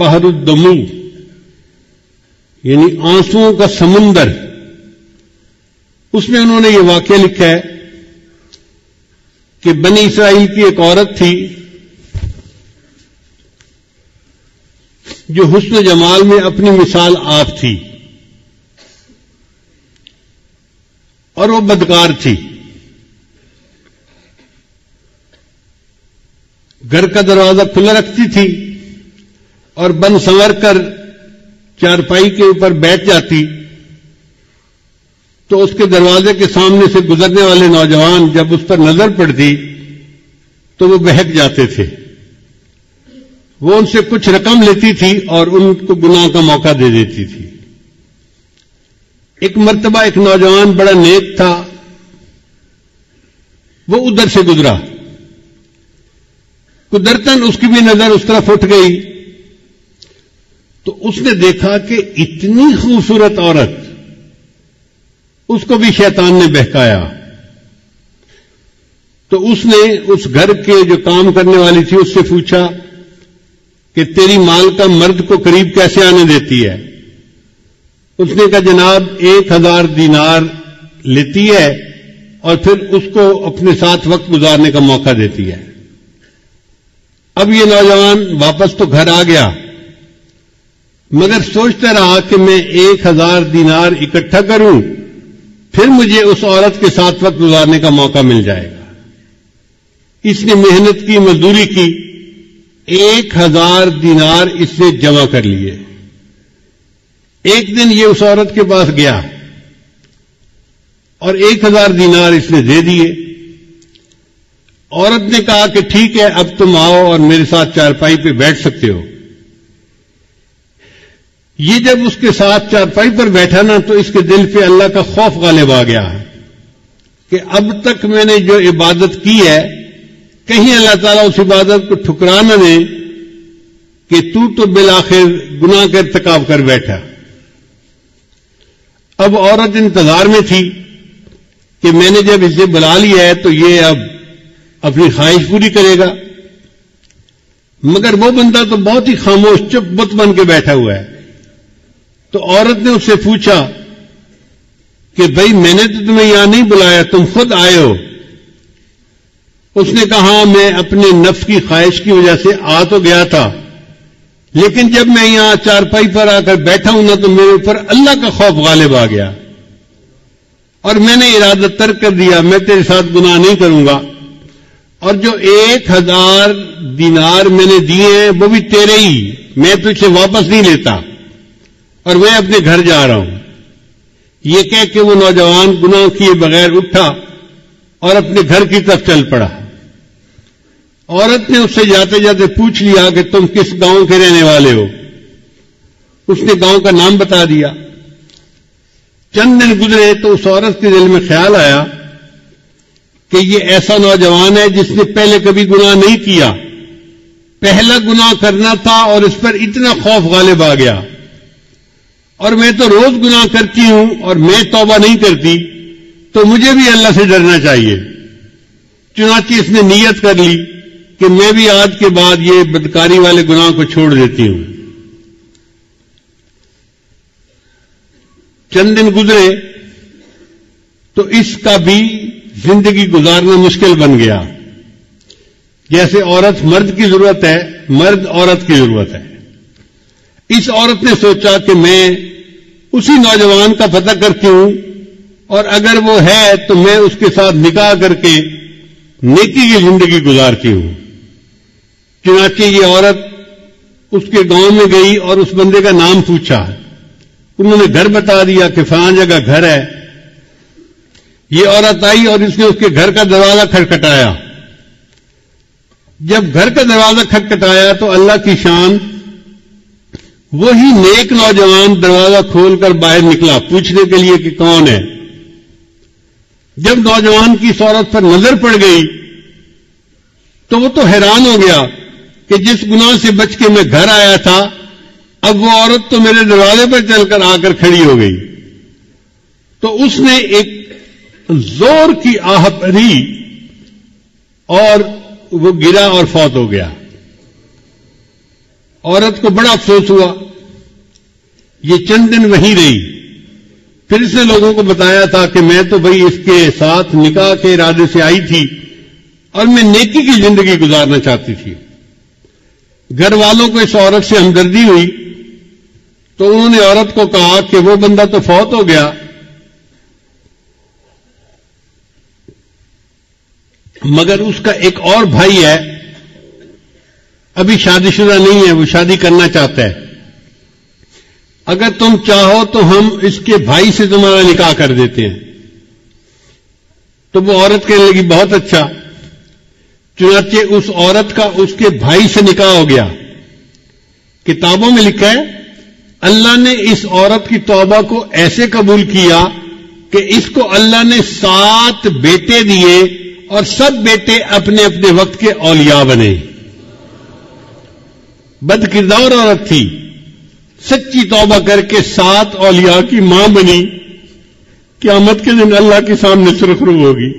بحر الدموع یعنی آنسوؤں کا سمندر، اس میں انہوں نے یہ واقعہ لکھا ہے کہ بنی اسرائیل کی ایک عورت تھی جو حسن و جمال میں اپنی مثال آپ تھی، اور وہ بدکار تھی. گھر کا دروازہ کھلا رکھتی تھی اور بن سنور کر چارپائی کے اوپر بیٹھ جاتی تو اس کے دروازے کے سامنے سے گزرنے والے نوجوان جب اس پر نظر پڑتی تو وہ بہک جاتے تھے. وہ ان سے کچھ رقم لیتی تھی اور ان کو گناہ کا موقع دے دیتی تھی. ایک مرتبہ ایک نوجوان بڑا نیک تھا، وہ ادھر سے گزرا، قدرتاً اس کی بھی نظر اس طرف اٹھ گئی تو اس نے دیکھا کہ اتنی خوبصورت عورت، اس کو بھی شیطان نے بہکایا. تو اس نے اس گھر کے جو کام کرنے والی تھی اس سے پوچھا کہ تیری مال کا مرد کو قریب کیسے آنے دیتی ہے؟ اس نے کہا جناب 1000 دینار لیتی ہے اور پھر اس کو اپنے ساتھ وقت گزارنے کا موقع دیتی ہے. اب یہ نوجوان واپس تو گھر آ گیا مگر سوچتا رہا کہ میں 1000 دینار اکٹھا کروں پھر مجھے اس عورت کے ساتھ وقت گزارنے کا موقع مل جائے گا. اس نے محنت کی، مزدوری کی، 1000 دینار اس نے جمع کر لیے. ایک دن یہ اس عورت کے پاس گیا اور 1000 دینار اس نے دے دیے. عورت نے کہا کہ ٹھیک ہے اب تم آؤ اور میرے ساتھ چارپائی پہ بیٹھ سکتے ہو. یہ جب اس کے ساتھ چارپائی پر بیٹھا نا تو اس کے دل پہ اللہ کا خوف غالب آ گیا کہ اب تک میں نے جو عبادت کی ہے کہیں اللہ تعالیٰ اس عبادت کو ٹھکرا نہ دے کہ تو بالآخر گناہ کا ارتکاب کر بیٹھا. اب عورت انتظار میں تھی کہ میں نے جب اسے بلا لیا ہے تو یہ اب اپنی خواہش پوری کرے گا، مگر وہ بندہ تو بہت ہی خاموش چپ بت بن کے بیٹھا ہوا ہے. تو عورت نے اس سے پوچھا کہ بھائی میں نے تو تمہیں یہاں نہیں بلایا، تم خود آئے ہو. اس نے کہا ہاں میں اپنے نفس کی خواہش کی وجہ سے آ تو گیا تھا لیکن جب میں یہاں چارپائی پر آ کر بیٹھا ہوں نا تو میرے اوپر اللہ کا خوف غالب آ گیا اور میں نے ارادہ ترک کر دیا میں تیرے ساتھ گناہ نہیں کروں گا. اور جو 1000 دینار میں نے دیے ہیں وہ بھی تیرے ہی، میں تجھ سے واپس نہیں لیتا اور میں اپنے گھر جا رہا ہوں. یہ کہہ کے وہ نوجوان گناہ کیے بغیر اٹھا اور اپنے گھر کی طرف چل پڑا. عورت نے اس سے جاتے جاتے پوچھ لیا کہ تم کس گاؤں کے رہنے والے ہو؟ اس نے گاؤں کا نام بتا دیا. چند دن گزرے تو اس عورت کے دل میں خیال آیا کہ یہ ایسا نوجوان ہے جس نے پہلے کبھی گناہ نہیں کیا، پہلا گناہ کرنا تھا اور اس پر اتنا خوف غالب آ گیا، اور میں تو روز گناہ کرتی ہوں اور میں توبہ نہیں کرتی تو مجھے بھی اللہ سے ڈرنا چاہیے. چنانچہ اس نے نیت کر لی کہ میں بھی آج کے بعد یہ بدکاری والے گناہ کو چھوڑ دیتی ہوں. چند دن گزرے تو اس کا بھی زندگی گزارنا مشکل بن گیا. جیسے عورت مرد کی ضرورت ہے، مرد عورت کی ضرورت ہے. اس عورت نے سوچا کہ میں اسی نوجوان کا پتہ کرتی ہوں اور اگر وہ ہے تو میں اس کے ساتھ نکاح کر کے نیکی کی زندگی گزارتی ہوں. چنانچہ یہ عورت اس کے گاؤں میں گئی اور اس بندے کا نام پوچھا. انہوں نے گھر بتا دیا کہ فلاں جگہ گھر ہے. یہ عورت آئی اور اس نے اس کے گھر کا دروازہ کھٹکھٹایا. جب گھر کا دروازہ کھٹکھٹایا تو اللہ کی شان، وہی نیک نوجوان دروازہ کھول کر باہر نکلا پوچھنے کے لیے کہ کون ہے. جب نوجوان کی اس عورت پر نظر پڑ گئی تو وہ تو حیران ہو گیا کہ جس گناہ سے بچ کے میں گھر آیا تھا اب وہ عورت تو میرے دروازے پر چل کر آ کر کھڑی ہو گئی. تو اس نے ایک زور کی آہ بھری اور وہ گرا اور فوت ہو گیا. عورت کو بڑا افسوس ہوا. یہ چند دن وہیں رہی. پھر اس نے لوگوں کو بتایا تھا کہ میں تو بھئی اس کے ساتھ نکاح کے ارادے سے آئی تھی اور میں نیکی کی زندگی گزارنا چاہتی تھی. گھر والوں کو اس عورت سے ہمدردی ہوئی تو انہوں نے عورت کو کہا کہ وہ بندہ تو فوت ہو گیا، مگر اس کا ایک اور بھائی ہے، ابھی شادی شدہ نہیں ہے، وہ شادی کرنا چاہتا ہے. اگر تم چاہو تو ہم اس کے بھائی سے تمہارا نکاح کر دیتے ہیں. تو وہ عورت کہنے لگی بہت اچھا. چنانچہ اس عورت کا اس کے بھائی سے نکاح ہو گیا. کتابوں میں لکھا ہے اللہ نے اس عورت کی توبہ کو ایسے قبول کیا کہ اس کو اللہ نے 7 بیٹے دیے اور سب بیٹے اپنے اپنے وقت کے اولیاء بنے. بد کردار عورت تھی، سچی توبہ کر کے 7 اولیاء کی ماں بنی. قیامت کے دن اللہ کے سامنے سرخرو ہوگی.